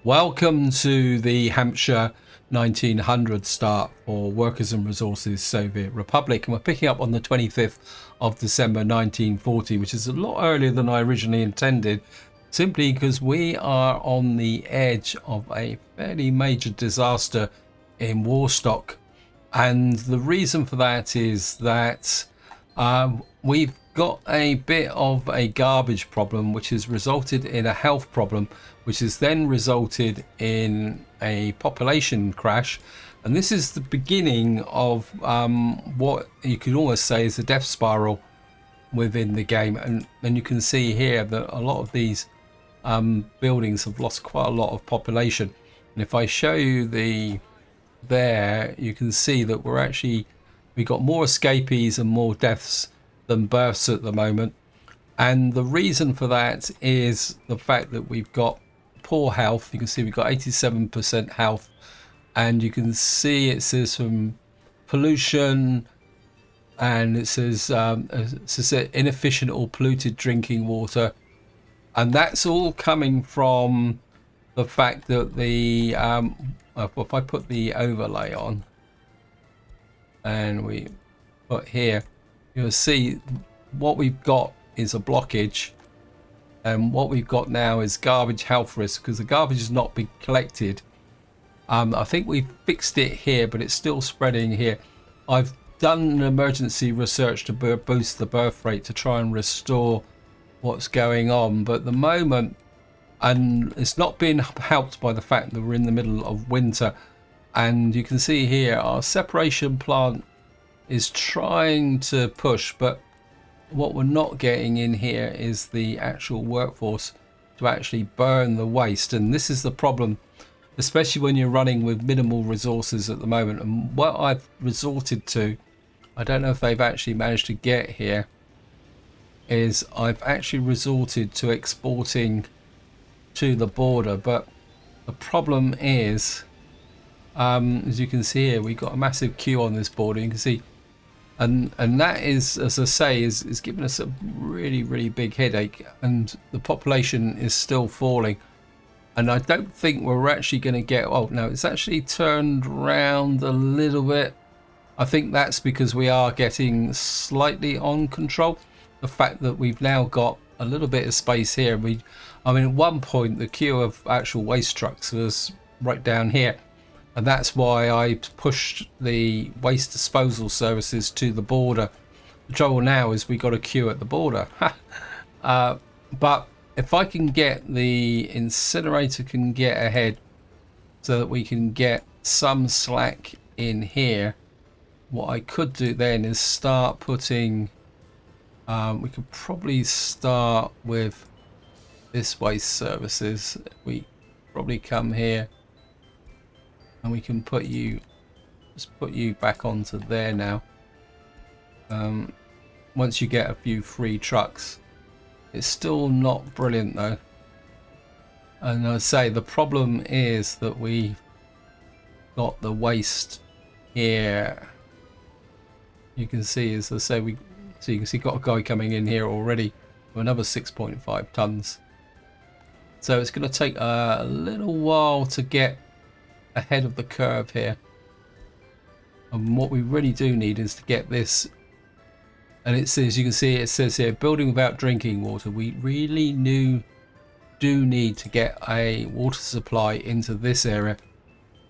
Welcome to the Hampshire 1900 start for Workers and Resources Soviet Republic, and we're picking up on the 25th of December 1940, which is a lot earlier than I originally intended, simply because we are on the edge of a fairly major disaster in Warstock. And the reason for that is that we've got a bit of a garbage problem, which has resulted in a health problem, which has then resulted in a population crash. And this is the beginning of what you could almost say is a death spiral within the game. And you can see here that a lot of these buildings have lost quite a lot of population. And if I show you there, you can see that we've got more escapees and more deaths than births at the moment. And the reason for that is the fact that we've got poor health. You can see we've got 87% health, and you can see it says from pollution, and it says inefficient or polluted drinking water, and that's all coming from the fact that the if I put the overlay on and we put here, you'll see what we've got is a blockage, and what we've got now is garbage health risk because the garbage has not been collected. I think we've fixed it here, but it's still spreading here. I've done an emergency research to boost the birth rate to try and restore what's going on, but at the moment, and it's not been helped by the fact that we're in the middle of winter. And you can see here our separation plant is trying to push, but what we're not getting in here is the actual workforce to actually burn the waste. And this is the problem, especially when you're running with minimal resources at the moment. And what I've resorted to, I don't know if they've actually managed to get here, is I've actually resorted to exporting to the border. But the problem is, as you can see here, we've got a massive queue on this border. You can see, and that is, as I say, is giving us a really big headache, and the population is still falling. And I don't think we're actually going to get, oh no, it's actually turned around a little bit. I think that's because we are getting slightly on control. The fact that we've now got a little bit of space here. I mean, at one point the queue of actual waste trucks was right down here, and that's why I pushed the waste disposal services to the border. The trouble now is we got a queue at the border. But if I can get the incinerator can get ahead so that we can get some slack in here, what I could do then is start putting, we could probably start with this waste services. We probably come here and we can put you back onto there now. Once you get a few free trucks, it's still not brilliant though. And I say the problem is that we got the waste here. You can see, as I say, you can see got a guy coming in here already with another 6.5 tons. So it's going to take a little while to get ahead of the curve here. And what we really do need is to get this. And it says, you can see it says here, building without drinking water. We really do need to get a water supply into this area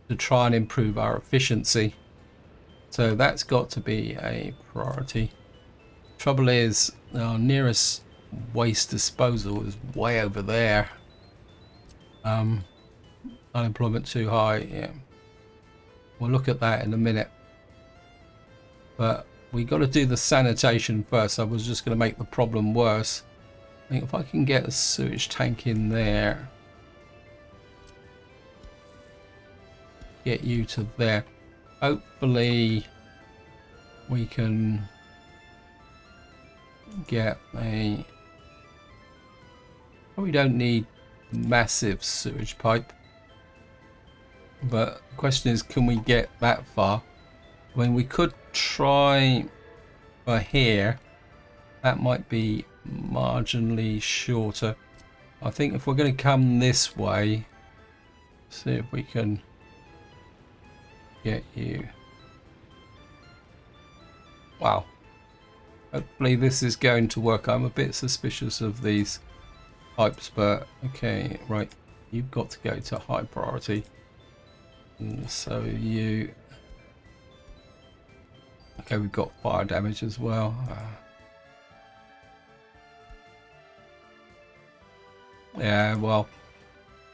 to try and improve our efficiency. So that's got to be a priority. Trouble is, our nearest waste disposal is way over there. Unemployment too high. Yeah, we'll look at that in a minute. But we got to do the sanitation first. I was just going to make the problem worse. I think if I can get a sewage tank in there, get you to there, hopefully we can get a, probably don't need massive sewage pipe, but the question is, can we get that far? I mean, we could try for here. That might be marginally shorter. I think if we're going to come this way, See if we can get you. Wow. Hopefully this is going to work. I'm a bit suspicious of these pipes, but okay, right. You've got to go to high priority. And so you... Okay, we've got fire damage as well. Yeah, well,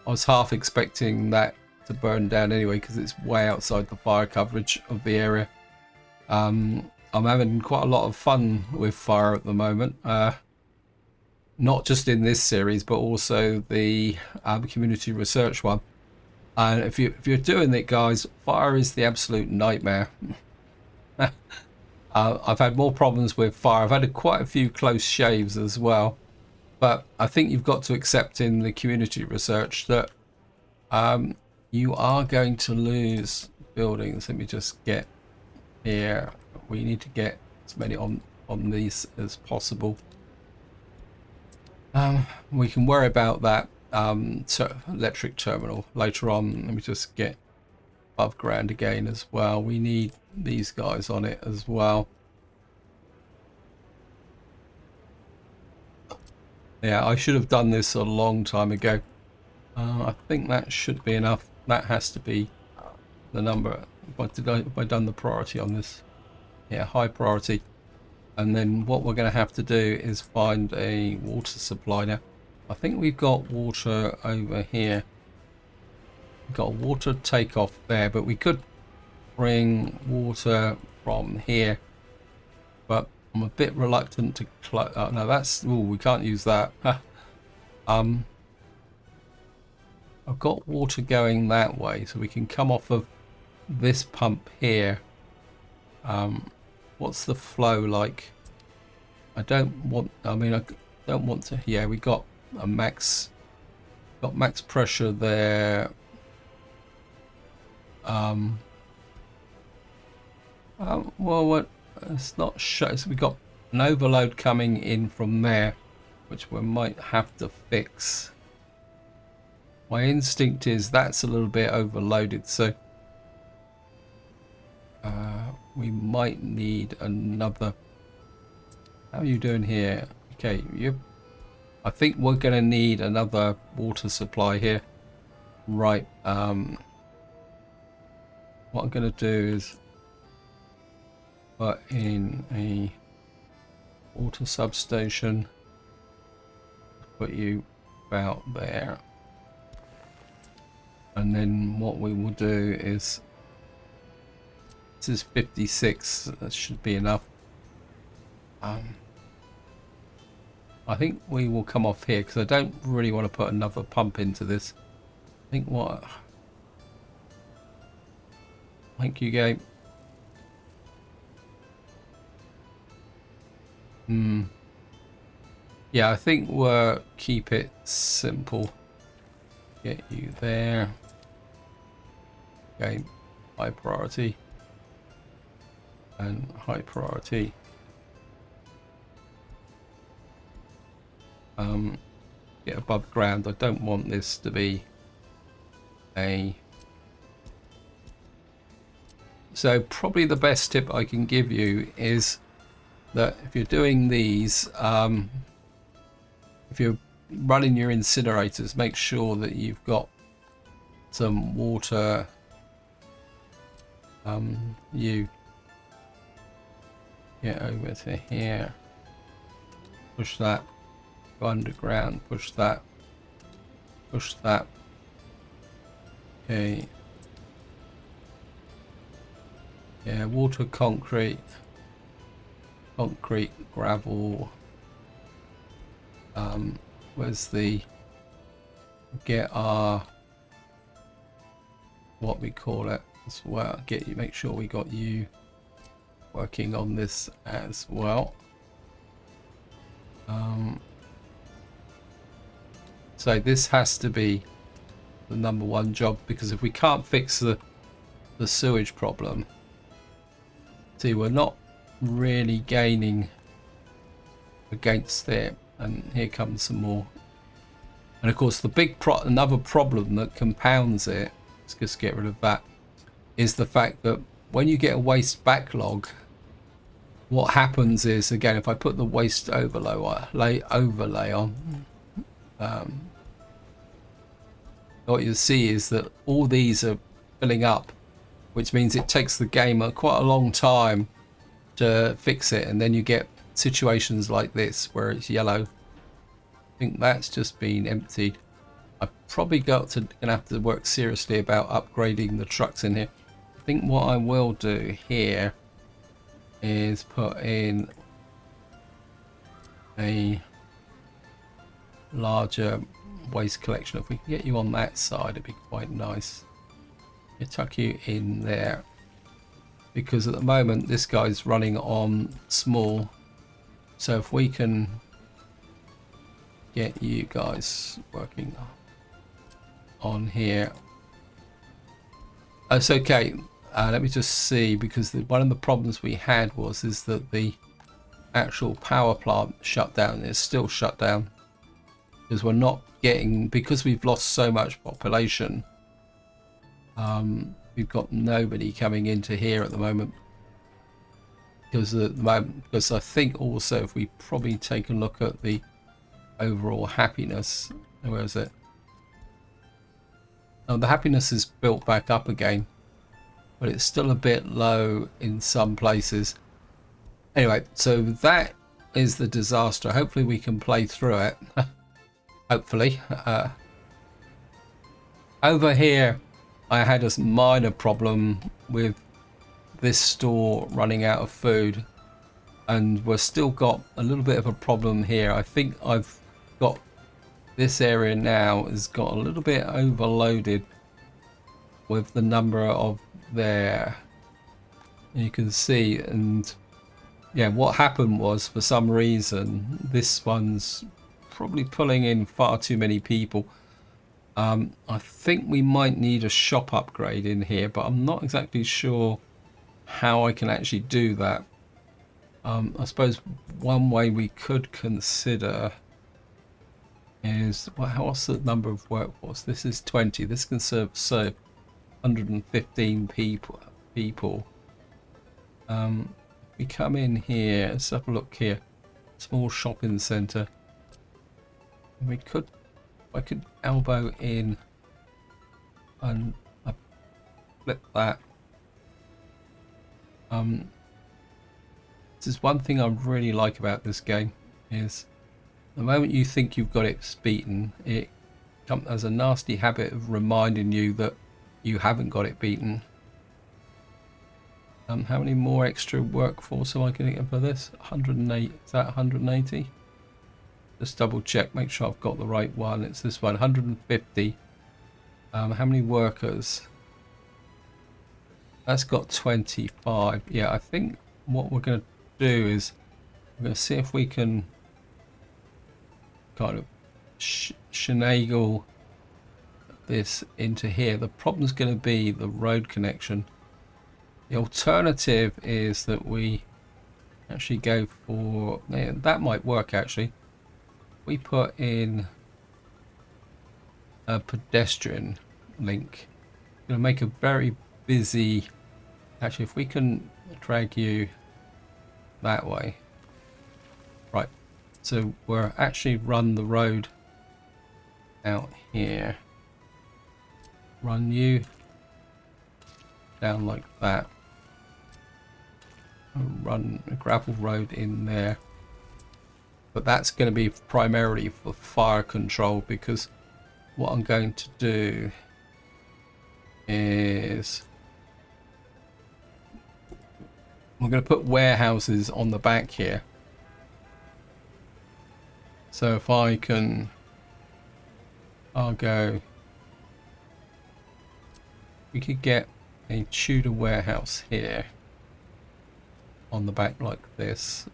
I was half expecting that to burn down anyway because it's way outside the fire coverage of the area. I'm having quite a lot of fun with fire at the moment. Not just in this series, but also the community research one. And if you're doing it, guys, fire is the absolute nightmare. I've had more problems with fire. I've had quite a few close shaves as well. But I think you've got to accept in the community research that you are going to lose buildings. Let me just get here. We need to get as many on these as possible. We can worry about that electric terminal later on. Let me just get above ground again as well. We need these guys on it as well. Yeah, I should have done this a long time ago. I think that should be enough. That has to be the number. Have I done the priority on this? Yeah, high priority. And then what we're going to have to do is find a water supply now. I think we've got water over here. We've got a water takeoff there, but we could bring water from here. But I'm a bit reluctant to close. Oh, no, that's... Oh, we can't use that. I've got water going that way, so we can come off of this pump here. What's the flow like? I don't want... I mean, I don't want to... Yeah, we got a max... Got max pressure there. Well, what... It's not shut. So we got an overload coming in from there, which we might have to fix. My instinct is that's a little bit overloaded, so we might need another. How are you doing here? Okay, I think we're going to need another water supply here. Right. What I'm going to do is put in a water substation. Put you about there. And then what we will do is, this is 56, that should be enough. I think we will come off here because I don't really want to put another pump into this. I think what... Thank you, game. Yeah, I think we'll keep it simple. Get you there. Okay, high priority. And high priority. Get above ground. I don't want this to be a... So probably the best tip I can give you is that if you're doing these, if you're running your incinerators, make sure that you've got some water. You get over to here, push that, go underground, push that, push that. Okay. Yeah, water, concrete, gravel. Where's the... Get our... What we call it as well. Get you. Make sure we got you working on this as well. So this has to be the #1 job, because if we can't fix the sewage problem, see, we're not really gaining against it. And here comes some more And of course, the another problem that compounds it, let's just get rid of that, is the fact that when you get a waste backlog, what happens is, again, if I put the waste overlay on, what you'll see is that all these are filling up, which means it takes the game quite a long time to fix it, and then you get situations like this where it's yellow. I think that's just been emptied. I've probably gonna have to work seriously about upgrading the trucks in here. I think what I will do here is put in a larger waste collection. If we can get you on that side, it'd be quite nice. You tuck you in there, because at the moment this guy's running on small, so if we can get you guys working on here, it's okay. Let me just see, because one of the problems we had is that the actual power plant shut down. It's still shut down because we're not getting, because we've lost so much population. We've got nobody coming into here at the moment, because I think also, if we probably take a look at the overall happiness, where is it? Oh, the happiness is built back up again, but it's still a bit low in some places. Anyway, so that is the disaster. Hopefully we can play through it. Hopefully. Over here I had a minor problem with this store running out of food, and we've still got a little bit of a problem here. I think I've got this area now has got a little bit overloaded with the number of there, you can see. And yeah, what happened was, for some reason, this one's probably pulling in far too many people. I think we might need a shop upgrade in here, but I'm not exactly sure how I can actually do that. I suppose one way we could consider is, well, what's the number of workforce? This is 20. This can serve 115 people. We come in here, let's have a look here. Small shopping centre. We could, I could elbow in and flip that. This is one thing I really like about this game, is the moment you think you've got it beaten, it has a nasty habit of reminding you that you haven't got it beaten. How many more extra workforce am I going to get for this? 108. Is that 180? Just double check, make sure I've got the right one. It's this one, 150. How many workers? That's got 25. Yeah, I think what we're going to do is we're going to see if we can kind of finagle this into here. The problem's going to be the road connection. The alternative is that we actually go for, yeah, that might work actually. We put in a pedestrian link. Going to make a very busy, actually, if we can drag you that way. Right, so we're actually run the road out here. Run you down like that. And run a gravel road in there. But that's going to be primarily for fire control, because what I'm going to do is I'm going to put warehouses on the back here. So if I can, I'll go, we could get a Tudor warehouse here on the back like this.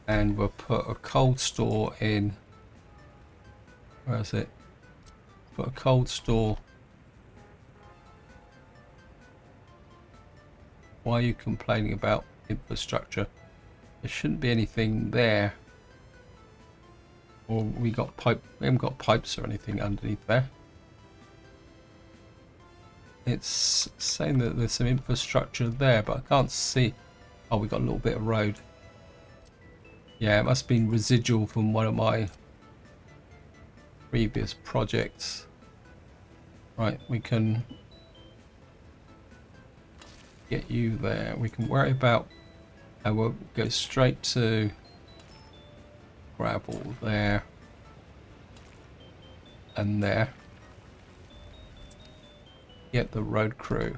And we'll put a cold store in, where is it? Put a cold store. Why are you complaining about infrastructure? There shouldn't be anything there. Or we haven't got pipes or anything underneath there. It's saying that there's some infrastructure there, but I can't see. Oh, we got a little bit of road. Yeah, it must have been residual from one of my previous projects. Right, we can get you there. We can worry about. I will go straight to gravel there and there. Get the road crew.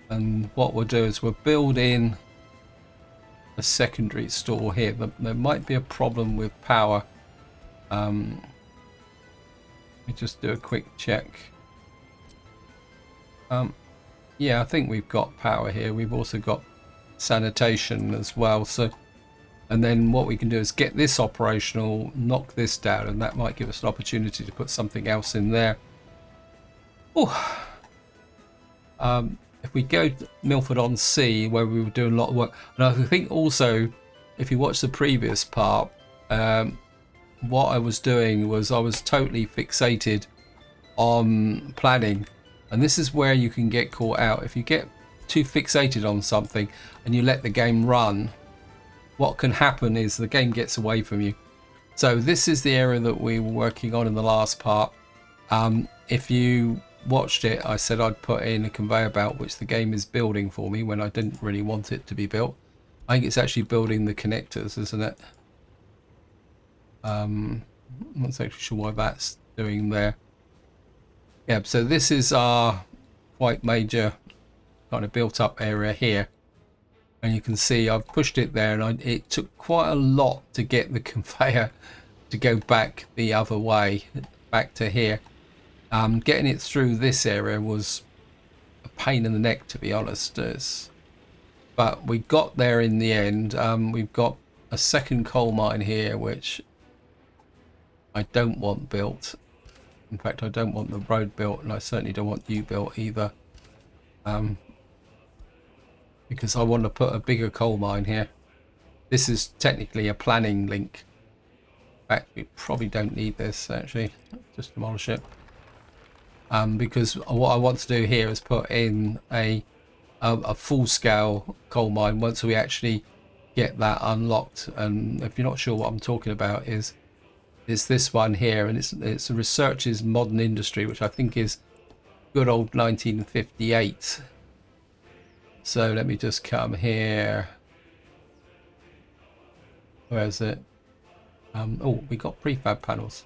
And what we'll do is we'll build in a secondary store here. There might be a problem with power. Let me just do a quick check. Yeah, I think we've got power here. We've also got sanitation as well. So, and then what we can do is get this operational, knock this down, and that might give us an opportunity to put something else in there. Oh, if we go to Milford-on-Sea, where we were doing a lot of work, and I think also, if you watch the previous part, what I was doing was I was totally fixated on planning, and this is where you can get caught out. If you get too fixated on something and you let the game run, what can happen is the game gets away from you. So this is the area that we were working on in the last part. If you watched it, I said I'd put in a conveyor belt which the game is building for me when I didn't really want it to be built. I think it's actually building the connectors, isn't it? I'm not actually sure why that's doing there. Yeah, so this is our quite major kind of built up area here, and you can see I've pushed it there, and it took quite a lot to get the conveyor to go back the other way, back to here. Getting it through this area was a pain in the neck, to be honest. But we got there in the end. We've got a second coal mine here, which I don't want built. In fact, I don't want the road built, and I certainly don't want you built either. Because I want to put a bigger coal mine here. This is technically a planning link. In fact, we probably don't need this, actually. Just demolish it. Because what I want to do here is put in a full-scale coal mine once we actually get that unlocked. And if you're not sure what I'm talking about, it's this one here, and it's a Research's Modern Industry, which I think is good old 1958. So let me just come here. Where is it? Oh, we got prefab panels.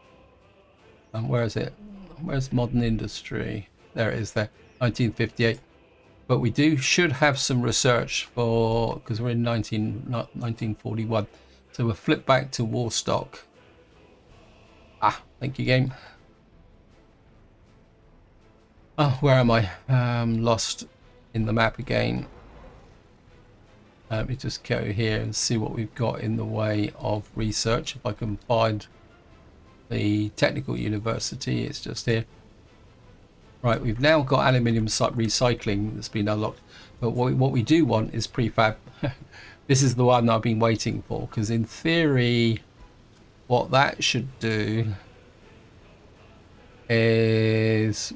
Where is it? Where's Modern Industry? There it is there, 1958. But we should have some research for, because we're in 1941. So we'll flip back to Warstock. Ah, thank you, game. Oh, where am I? Lost in the map again. Let me just go here and see what we've got in the way of research. If I can find the technical university, it's just here. Right, we've now got aluminium recycling that's been unlocked, but what we do want is prefab. This is the one that I've been waiting for, because in theory what that should do is,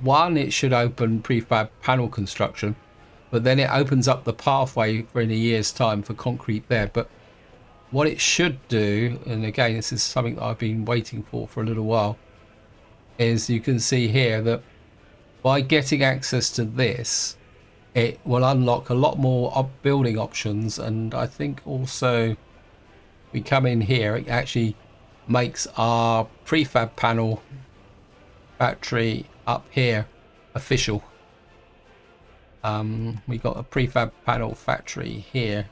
one, it should open prefab panel construction, but then it opens up the pathway for in a year's time for concrete there. But what it should do, and again this is something that I've been waiting for a little while, is you can see here that by getting access to this, it will unlock a lot more building options. And I think also we come in here, it actually makes our prefab panel factory up here official. We got a prefab panel factory here.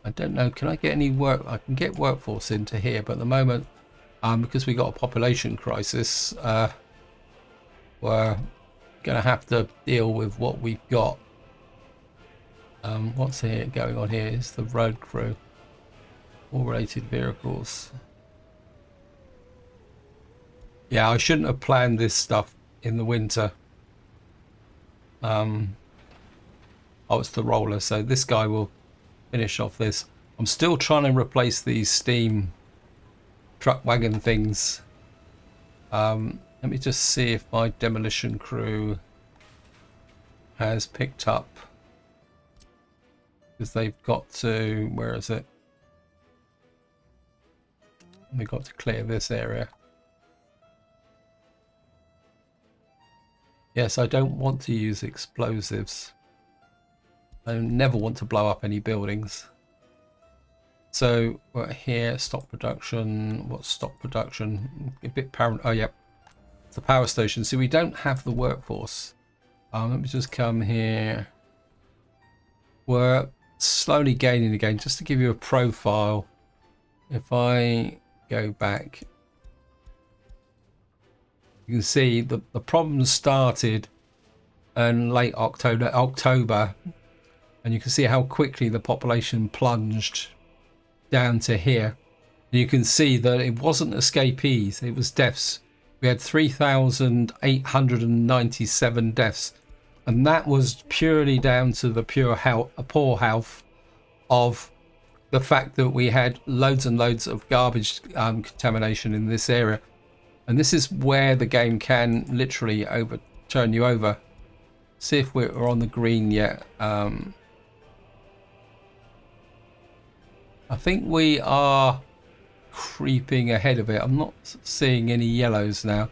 I don't know, can I get any work? I can get workforce into here, but at the moment, because we got a population crisis, we're gonna have to deal with what we've got. What's here going on here is the road crew, orientated vehicles. Yeah, I shouldn't have planned this stuff in the winter. Oh, it's the roller, so this guy will finish off this. I'm still trying to replace these steam truck wagon things. Let me just see if my demolition crew has picked up, because they've got to, where is it? We've got to clear this area. Yes, I don't want to use explosives. I never want to blow up any buildings. So we're here, stop production. What's stop production? A bit parent. Oh, yep. The power station. So we don't have the workforce. Let me just come here. We're slowly gaining again. Just to give you a profile, if I go back, you can see the problem started in late October, and you can see how quickly the population plunged down to here. And you can see that it wasn't escapees, it was deaths. We had 3,897 deaths, and that was purely down to the poor health of the fact that we had loads and loads of garbage contamination in this area. And this is where the game can literally turn you over. See if we're on the green yet. I think we are creeping ahead of it. I'm not seeing any yellows now.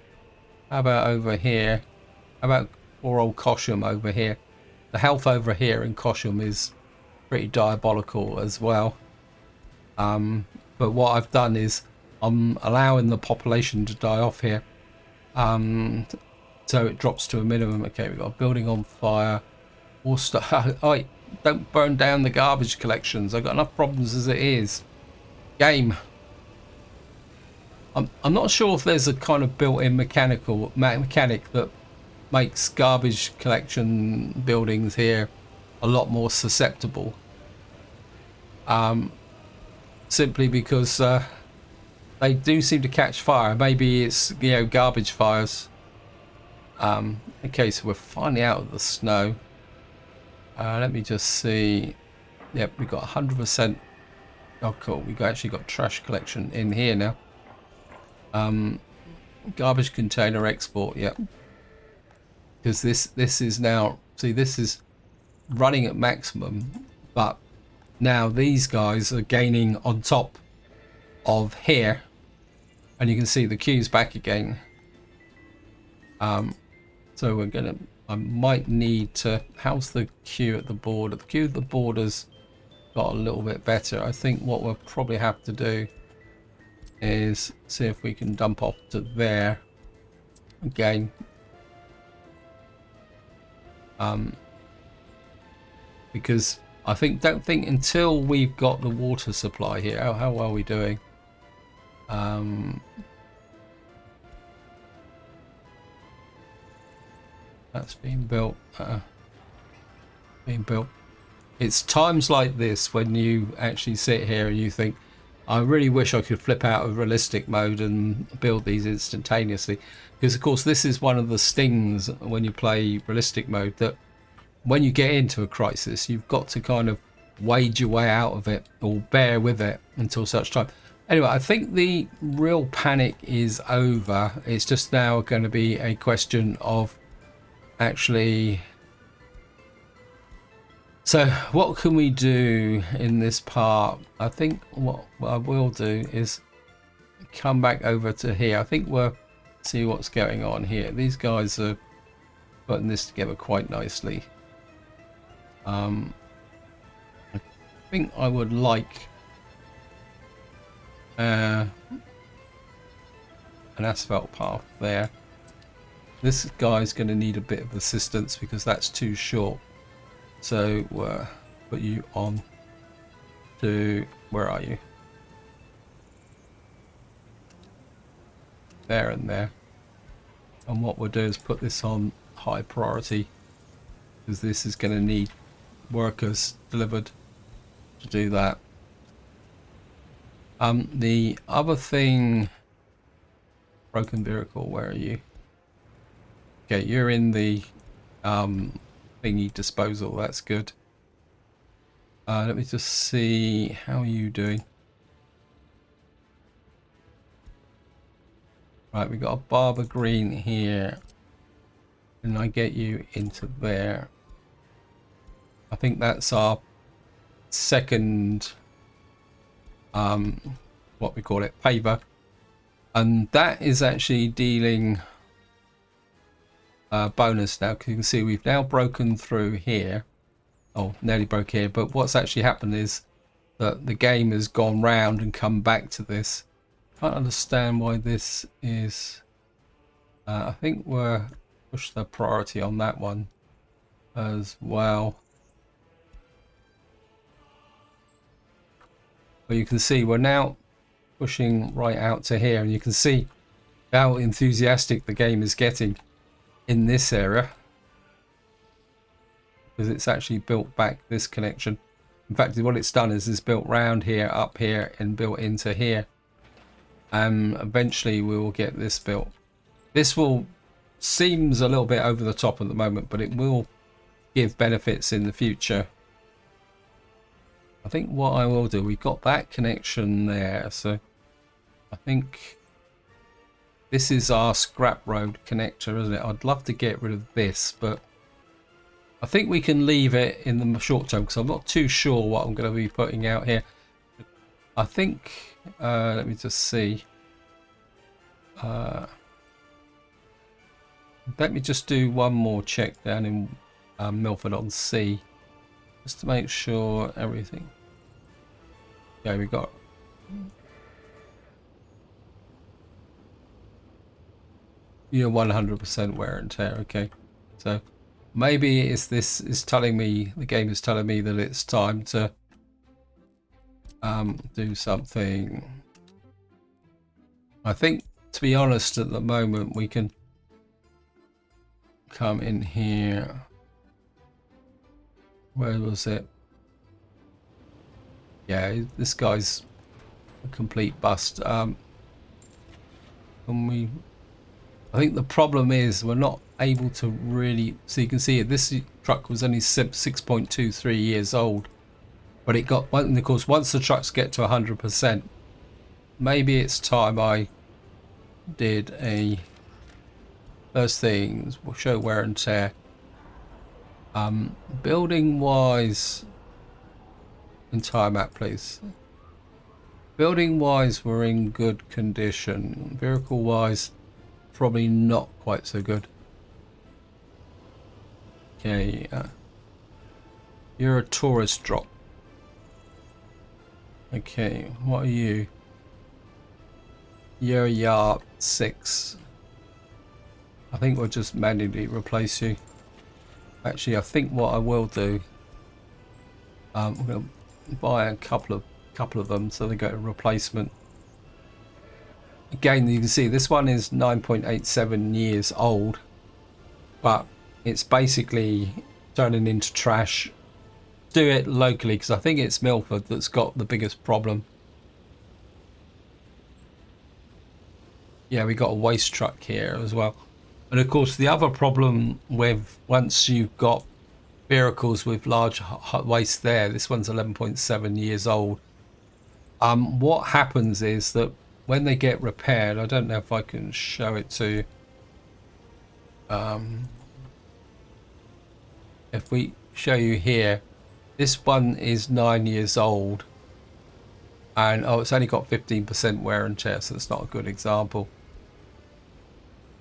How about over here? How about poor old Cosham over here? The health over here in Cosham is pretty diabolical as well. But what I've done is I'm allowing the population to die off here, so it drops to a minimum. Okay, we've got a building on fire. Also, oh, don't burn down the garbage collections. I've got enough problems as it is. Game. I'm not sure if there's a kind of built-in mechanic that makes garbage collection buildings here a lot more susceptible. Simply because they do seem to catch fire. Maybe it's, you know, garbage fires. Okay, so we're finally out of the snow. Let me just see. Yep, we got 100%. Oh, cool. We actually got trash collection in here now. Garbage container export. Yep. Because this is now, see, this is running at maximum, but now these guys are gaining on top of here, and you can see the queue's back again. So we're gonna, I might need to, how's the queue at the border? The queue at the border's got a little bit better. I think what we'll probably have to do is see if we can dump off to there again. Because I don't think until we've got the water supply here. How well are we doing? That's being built. It's times like this when you actually sit here and you think, I really wish I could flip out of realistic mode and build these instantaneously. Because of course this is one of the stings when you play realistic mode, that when you get into a crisis you've got to kind of wade your way out of it or bear with it until such time. Anyway, I think the real panic is over. It's just now going to be a question of actually, so what can we do in this part? I think what I will do is come back over to here. I think we'll see what's going on here. These guys are putting this together quite nicely. I think I would like an asphalt path there. This guy's going to need a bit of assistance because that's too short. So we'll put you on to, where are you? There and there. And what we'll do is put this on high priority, because this is going to need workers delivered to do that. The other thing, broken vehicle, where are you? Okay, you're in the thingy disposal, that's good. Let me just see, how are you doing? Right, we got a barber green here. And I get you into there. I think that's our second, what we call it, paver. And that is actually dealing bonus now. Because you can see we've now broken through here. Oh, nearly broke here. But what's actually happened is that the game has gone round and come back to this. I can't understand why this is... I think we're... push the priority on that one as well. But you can see we're now pushing right out to here, and you can see how enthusiastic the game is getting in this area, because it's actually built back this connection. In fact, what it's done is it's built round here, up here, and built into here. And eventually we will get this built. This will seems a little bit over the top at the moment, but it will give benefits in the future. I think what I will do, we've got that connection there, so I think this is our scrap road connector, isn't it? I'd love to get rid of this, but I think we can leave it in the short term because I'm not too sure what I'm going to be putting out here. I think let me just see. Let me just do one more check down in Milford on Sea, just to make sure everything. Yeah, we got. You're 100% wear and tear. Okay, so maybe it's this is telling me, the game is telling me that it's time to do something. I think, to be honest, at the moment we can come in here. Where was it? Yeah, this guy's a complete bust. Can we? I think the problem is we're not able to really. So you can see it. This truck was only 6.23 years old, but it got. And of course, once the trucks get to 100%, maybe it's time I did a. First things, we'll show wear and tear. Building wise, entire map please. Building wise, we're in good condition. Vehicle wise, probably not quite so good. Okay, you're a tourist drop. Okay, what are you? You're yard 6. I think we'll just manually replace you. Actually, I think what I will do, I'm going to buy a couple of them so they get a replacement. Again, you can see this one is 9.87 years old, but it's basically turning into trash. Do it locally because I think it's Milford that's got the biggest problem. Yeah, we got a waste truck here as well. And of course, the other problem with once you've got vehicles with large waste there, this one's 11.7 years old. What happens is that when they get repaired, I don't know if I can show it to you. If we show you here, this one is 9 years old, and oh, it's only got 15% wear and tear, so it's not a good example.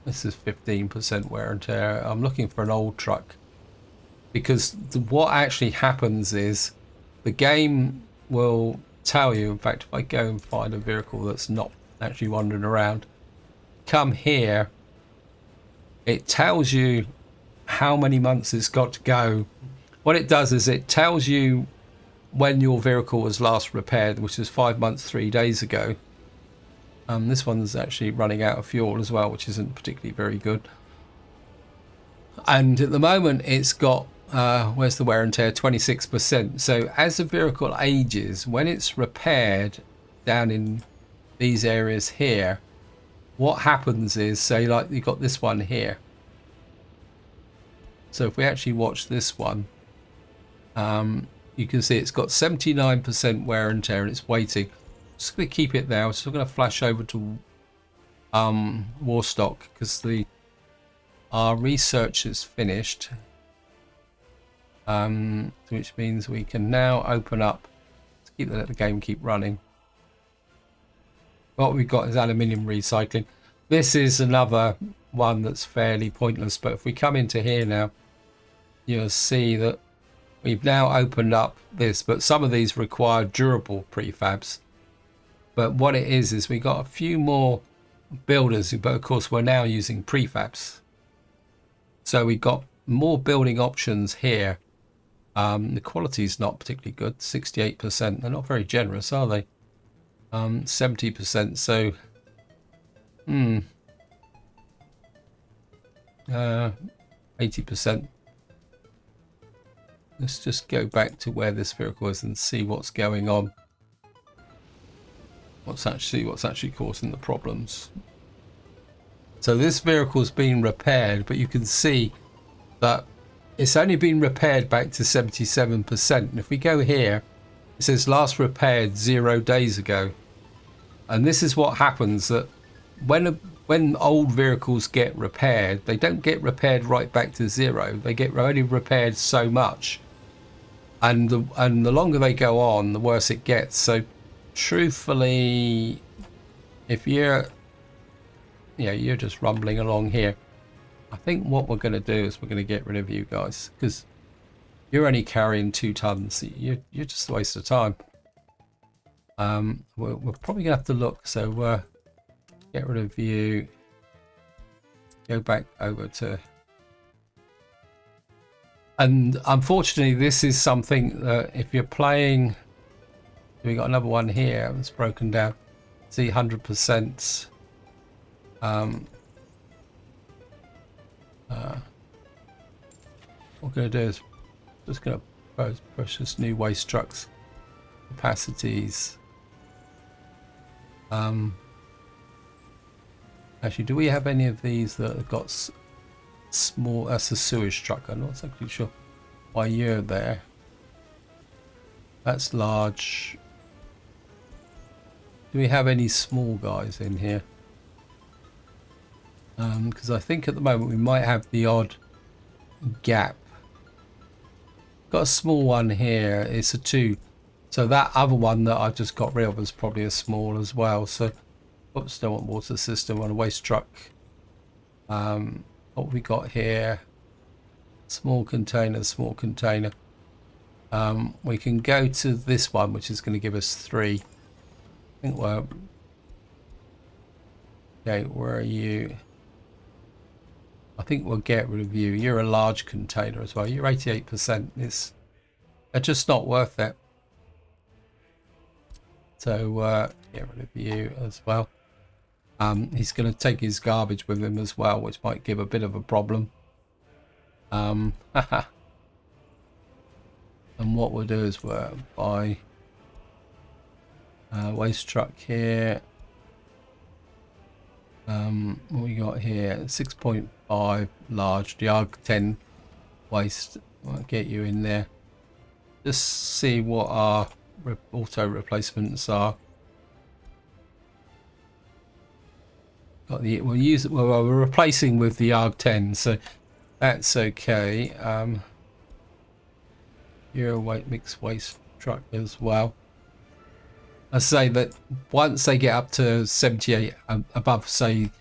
This is 15% wear and tear. I'm looking for an old truck because what actually happens is the game will tell you, in fact, if I go and find a vehicle that's not actually wandering around, come here, it tells you how many months it's got to go. What it does is it tells you when your vehicle was last repaired, which is 5 months, 3 days ago. This one's actually running out of fuel as well, which isn't particularly very good. And at the moment, it's got, where's the wear and tear? 26%. So as the vehicle ages, when it's repaired down in these areas here, what happens is, say, like you've got this one here. So if we actually watch this one, you you can see it's got 79% wear and tear and it's waiting. Just going to keep it there. I'm still going to flash over to Warstock because our research is finished, which means we can now open up to let the game keep running. What we've got is aluminium recycling. This is another one that's fairly pointless, but if we come into here now, you'll see that we've now opened up this, but some of these require durable prefabs. But what it is we got a few more builders, but of course we're now using prefabs. So we've got more building options here. The quality is not particularly good, 68%. They're not very generous, are they? 70%. So, 80%. Let's just go back to where this vehicle is and see what's going on. What's actually causing the problems. So this vehicle's been repaired, but you can see that it's only been repaired back to 77%. And if we go here, it says last repaired 0 days ago. And this is what happens, that when old vehicles get repaired, they don't get repaired right back to 0. They get only repaired so much. And the longer they go on, the worse it gets. So truthfully, if you're just rumbling along here, I think what we're going to do is we're going to get rid of you guys, because you're only carrying 2 tons. You're just a waste of time. We're probably going to have to look. So get rid of you. Go back over to... And unfortunately, this is something that if you're playing... We got another one here that's broken down. See, 100%. What we're going to do is just going to push this new waste trucks capacities. Actually, do we have any of these that have got small? That's a sewage truck. I'm not exactly sure why you're there. That's large. Do we have any small guys in here? Because I think at the moment we might have the odd gap. Got a small one here. It's a 2. So that other one that I just got rid of was probably a small as well. So, oops, don't want water system on a waste truck. What we got here? Small container, small container. We can go to this one, which is going to give us 3. I think we're... Okay, where are you? I think we'll get rid of you. You're a large container as well. You're 88%. They're just not worth it. So get rid of you as well. He's going to take his garbage with him as well, which might give a bit of a problem. And what we'll do is we'll buy waste truck here. What we got here? 6.5 large. The ARG-10 waste. I'll get you in there. Just see what our auto replacements are. Got the we're replacing with the ARG-10, so that's okay. You're a mixed waste truck as well. I say that once they get up to 78, above say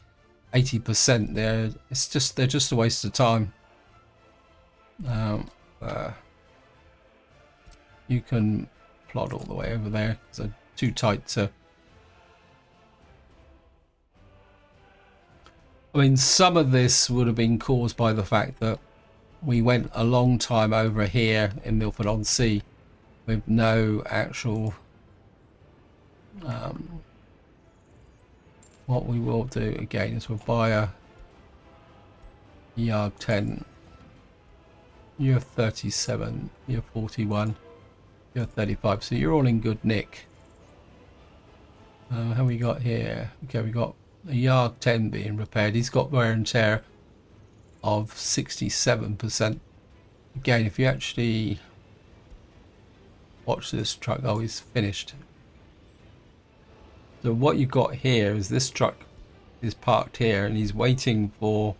80%, they're just a waste of time. You can plod all the way over there because they're too tight to. I mean, some of this would have been caused by the fact that we went a long time over here in Milford-on-Sea with no actual. What we will do again is we'll buy a ARG-10. You're 37, you're 41, you're 35, so you're all in good nick. How we got here? Okay, we got a ARG-10 being repaired. He's got wear and tear of 67%. Again, if you actually Watch this truck. Oh, he's finished. So what you got here is this truck is parked here and he's waiting for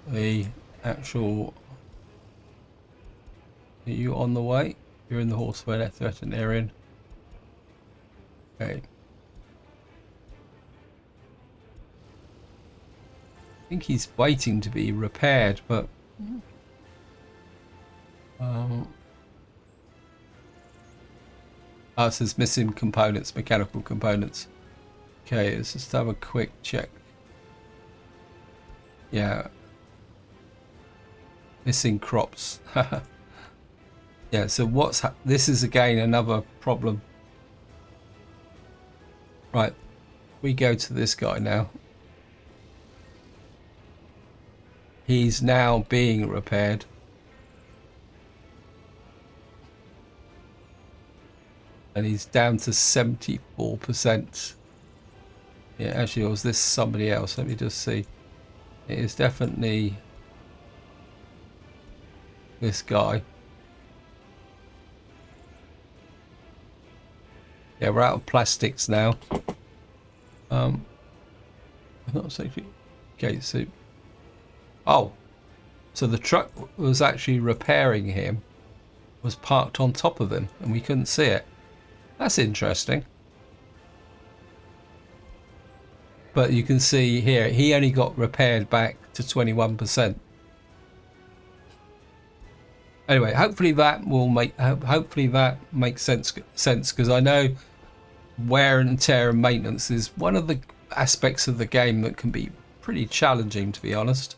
the actual. Are you on the way? You're in the Horseware threatened area. Okay. I think he's waiting to be repaired, but it says missing components, mechanical components. Okay, let's just have a quick check. Yeah. Missing crops. Yeah, so this is again another problem. Right, we go to this guy now. He's now being repaired. And he's down to 74%. Yeah, actually, or was this somebody else? Let me just see. It is definitely this guy. Yeah, we're out of plastics now. Not safety. Okay, so so the truck was actually repairing him, was parked on top of him, and we couldn't see it. That's interesting. But you can see here, he only got repaired back to 21%. Anyway, hopefully that makes sense because I know wear and tear and maintenance is one of the aspects of the game that can be pretty challenging, to be honest.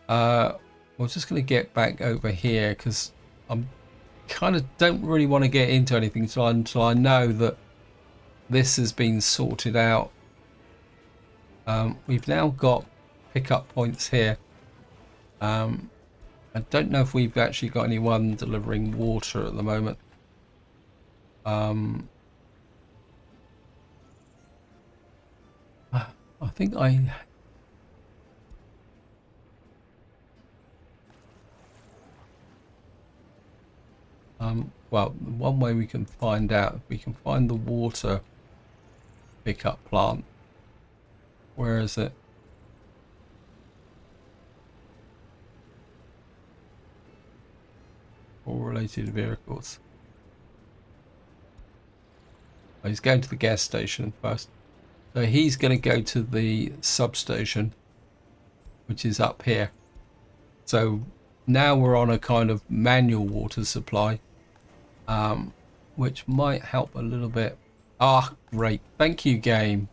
We're just going to get back over here because I'm kind of don't really want to get into anything until I know that this has been sorted out. We've now got pickup points here. I don't know if we've actually got anyone delivering water at the moment. I think well, one way we can find out, if we can find the water pickup plant. Where is it? All related vehicles. Oh, he's going to the gas station first. So he's going to go to the substation, which is up here. So now we're on a kind of manual water supply, which might help a little bit. Ah, great. Thank you, game.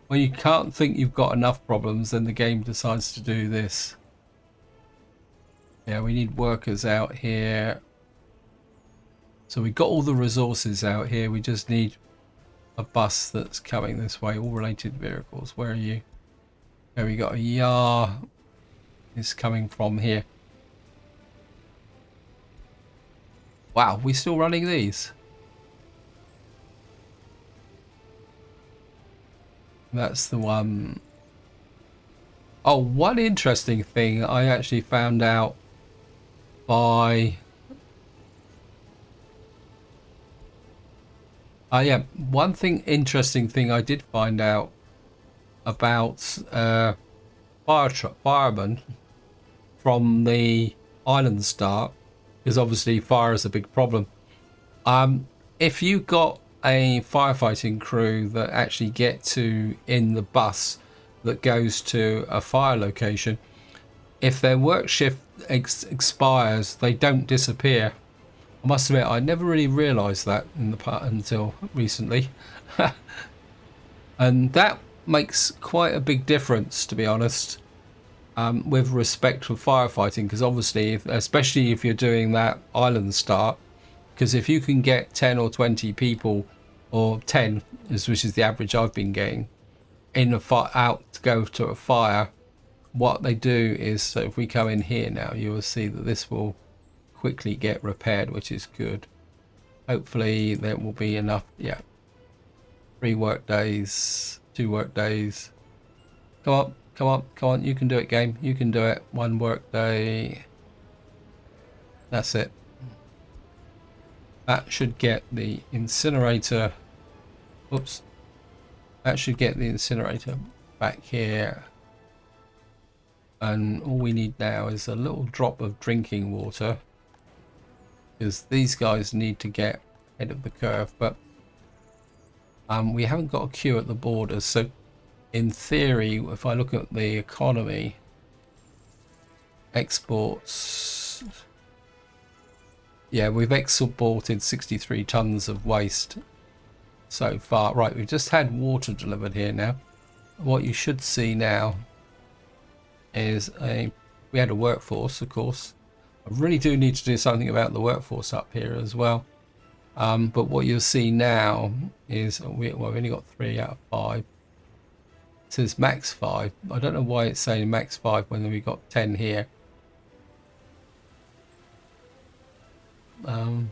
When you can't think you've got enough problems, then the game decides to do this. Yeah, we need workers out here. So we've got all the resources out here. We just need a bus that's coming this way. All related vehicles. Where are you? There we got a yar. Is coming from here. Wow, we still running these? That's the one. Oh, one interesting thing I actually found out by... yeah, one interesting thing I did find out about firemen from the island start, because obviously fire is a big problem. If you got a firefighting crew that actually get to in the bus that goes to a fire location, if their work shift expires, they don't disappear. I must admit, I never really realised that in the part until recently. And that makes quite a big difference, to be honest, with respect to firefighting, because obviously, especially if you're doing that island start, because if you can get 10 or 20 people, or 10, which is the average I've been getting, in a out to go to a fire, what they do is, so if we come in here now, you will see that this will quickly get repaired, which is good. Hopefully there will be enough. Yeah. 3 work days, 2 work days. Come on, come on, come on. You can do it, game. You can do it. 1 work day. That's it. That should get the incinerator. Oops. That should get the incinerator back here. And all we need now is a little drop of drinking water, because these guys need to get ahead of the curve. But we haven't got a queue at the borders, so in theory, if I look at the economy, exports, yeah, we've exported 63 tons of waste so far. Right, we've just had water delivered here now. What you should see now is we had a workforce, of course. I really do need to do something about the workforce up here as well. But what you'll see now is we've only got 3 out of 5. It says max 5. I don't know why it's saying max 5 when we've got 10 here. I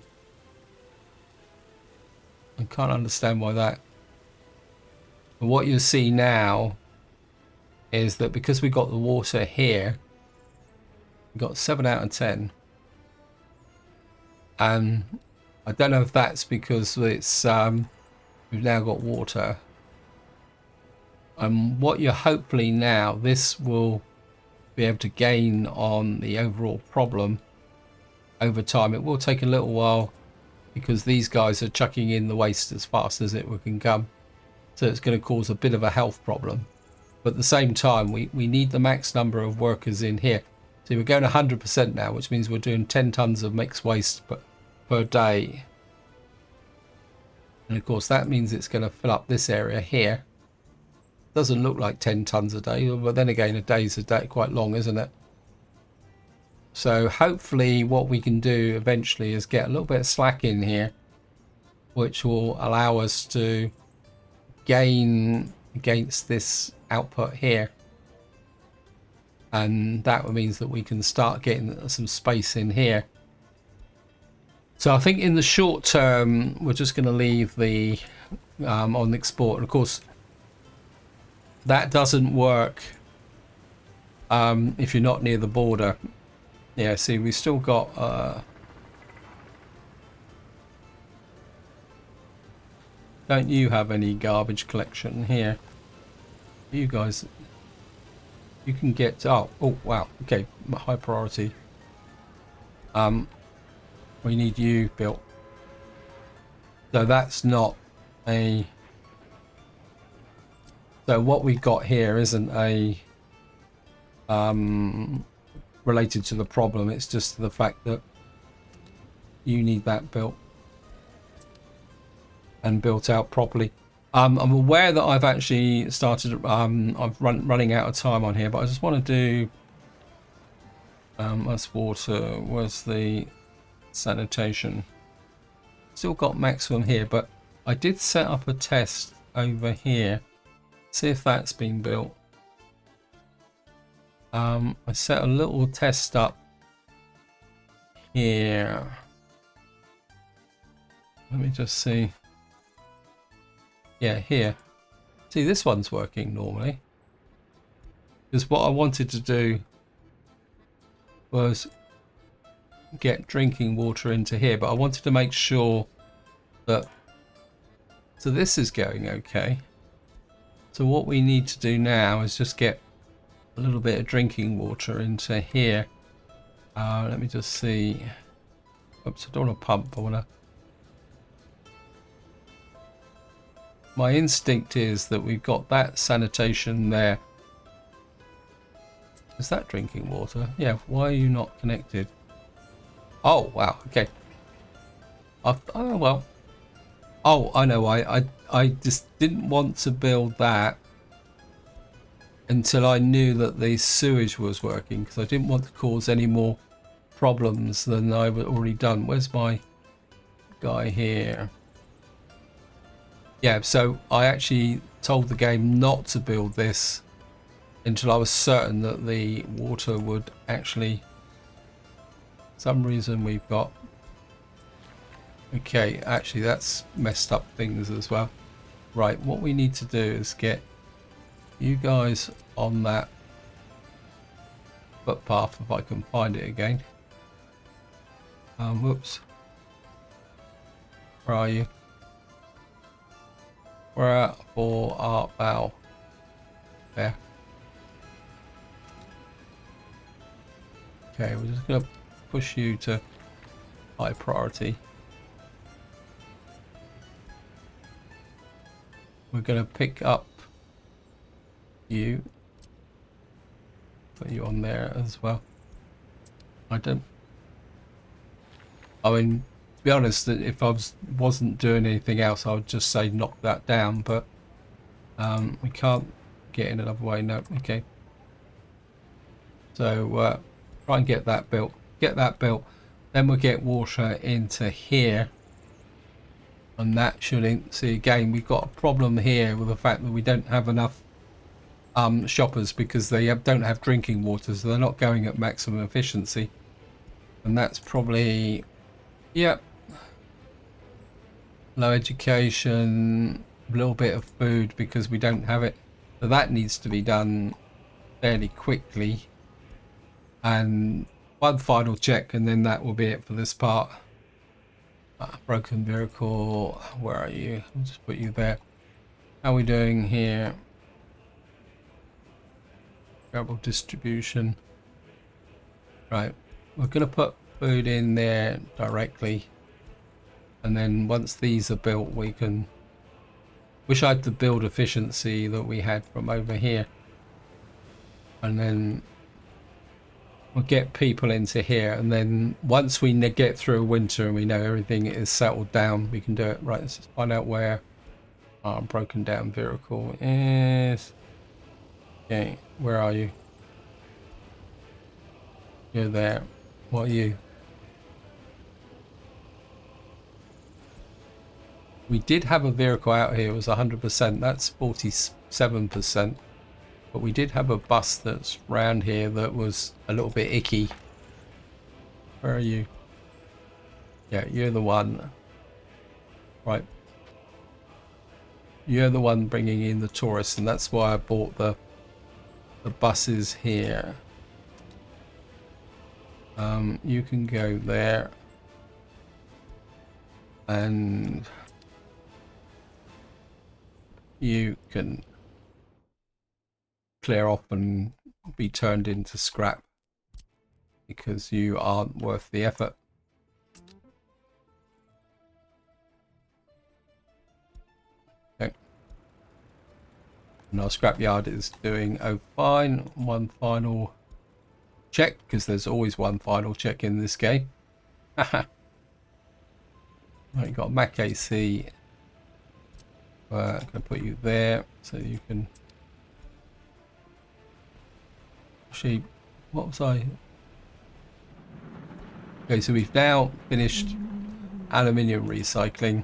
can't understand why that. But what you'll see now is that because we got the water here, we got 7 out of 10. And I don't know if that's because it's we've now got water. And what you're hopefully now, this will be able to gain on the overall problem over time. It will take a little while because these guys are chucking in the waste as fast as it can come. So it's going to cause a bit of a health problem. But at the same time, we need the max number of workers in here. So we're going 100% now, which means we're doing 10 tons of mixed waste per day. And of course, that means it's going to fill up this area here. Doesn't look like 10 tons a day, but then again, a day's a day, quite long, isn't it? So hopefully what we can do eventually is get a little bit of slack in here, which will allow us to gain against this output here. And that means that we can start getting some space in here. So I think in the short term, we're just going to leave the on export. And of course, that doesn't work if you're not near the border. Yeah, see, we still got... don't you have any garbage collection here? You guys... You can get... Oh, wow. Okay, high priority. We need you built. So that's not a... So what we've got here isn't a... related to the problem. It's just the fact that you need that built and built out properly. I'm aware that I've actually started I'm running out of time on here, but I just want to do that's water. Where's the sanitation? Still got maximum here, but I did set up a test over here, see if that's been built. I set a little test up here. Let me just see. Yeah, here. See, this one's working normally. Because what I wanted to do was get drinking water into here, but I wanted to make sure that... So this is going okay. So what we need to do now is just get a little bit of drinking water into here. Let me just see. Oops, I don't want to pump. I want to... My instinct is that we've got that sanitation there. Is that drinking water? Yeah, why are you not connected? Oh, wow, okay. Oh, well. Oh, I know why. I just didn't want to build that until I knew that the sewage was working, because I didn't want to cause any more problems than I've already done. Where's my guy here? Yeah, so I actually told the game not to build this until I was certain that the water would actually... For some reason we've got... Okay, actually that's messed up things as well. Right, what we need to do is get you guys on that footpath if I can find it again. Whoops. Where are you? Where for art thou? There. Okay, we're just going to push you to high priority. We're going to pick up you. Put you on there as well. I mean, to be honest, if I wasn't doing anything else, I would just say knock that down, but we can't get in another way. No, okay. So try and get that built. Get that built. Then we'll get water into here. And that shouldn't, see again, we've got a problem here with the fact that we don't have enough shoppers because they don't have drinking water, so they're not going at maximum efficiency. And that's probably, yep. Low education, a little bit of food because we don't have it. So that needs to be done fairly quickly. And one final check and then that will be it for this part. Broken vehicle, where are you? I'll just put you there. How are we doing here? Travel distribution. Right, we're going to put food in there directly. And then once these are built, we can... Wish I had the build efficiency that we had from over here. And then we'll get people into here, and then once we get through winter and we know everything is settled down, we can do it. Right, let's just find out where our broken down vehicle is. Okay, where are you? You're there. What are you? We did have a vehicle out here. It was 100%. That's 47%. But we did have a bus that's round here that was a little bit icky. Where are you? Yeah, you're the one. Right. You're the one bringing in the tourists, and that's why I bought the buses here. You can go there. And you can clear off and be turned into scrap because you aren't worth the effort. Okay. And our scrapyard is doing fine. One final check, because there's always one final check in this game. Right, you got Mac AC. I'm going to put you there so you can... Actually, what was I? Okay, so we've now finished aluminium recycling,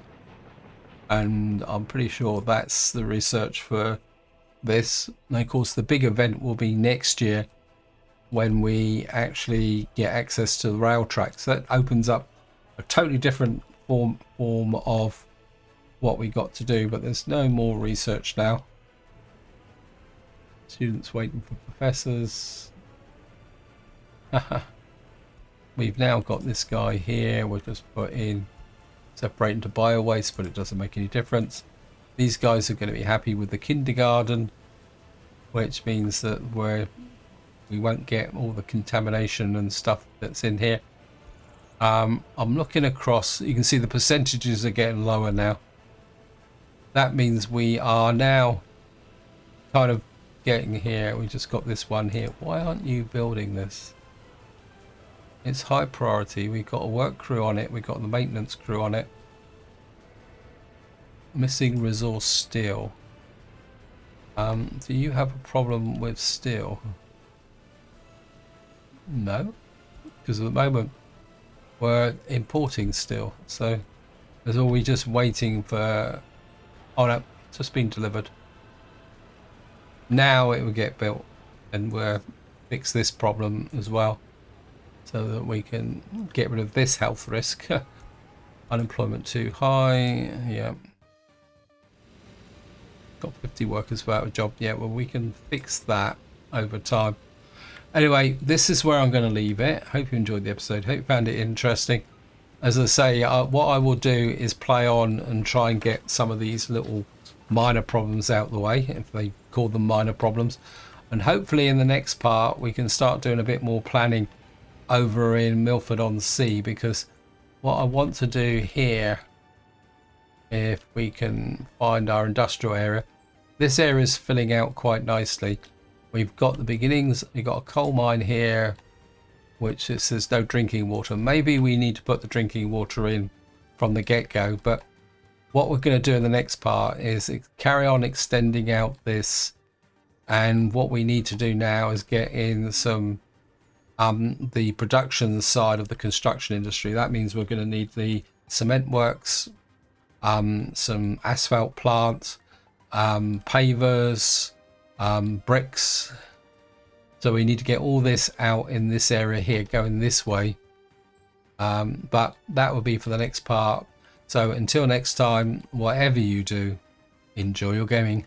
and I'm pretty sure that's the research for this. And of course, the big event will be next year when we actually get access to the rail tracks. That opens up a totally different form of what we got to do, but there's no more research now. Students waiting for professors. We've now got this guy here. We'll just put in separate into bio waste, but it doesn't make any difference. These guys are going to be happy with the kindergarten, which means that we won't get all the contamination and stuff that's in here. I'm looking across. You can see the percentages are getting lower now. That means we are now kind of getting here. We just got this one here. Why aren't you building this? It's high priority. We've got a work crew on it. We've got the maintenance crew on it. Missing resource steel. Do you have a problem with steel? No, because at the moment we're importing steel. So there's all we just waiting for. Oh no, it's just been delivered. Now it will get built, and we'll fix this problem as well, so that we can get rid of this health risk. Unemployment too high. Yeah. got 50 workers without a job. Yeah, well, we can fix that over time. Anyway, this is where I'm going to leave it. Hope you enjoyed the episode. Hope you found it interesting. As I say, what I will do is play on and try and get some of these little minor problems out the way, if they call them minor problems. And hopefully in the next part, we can start doing a bit more planning over in Milford-on-Sea, because what I want to do here, if we can find our industrial area, this area is filling out quite nicely. We've got the beginnings, we've got a coal mine here, which it says no drinking water. Maybe we need to put the drinking water in from the get-go, but what we're going to do in the next part is carry on extending out this, and what we need to do now is get in some the production side of the construction industry. That means we're going to need the cement works, some asphalt plant, pavers, bricks. So we need to get all this out in this area here, going this way. But that will be for the next part. So until next time, whatever you do, enjoy your gaming.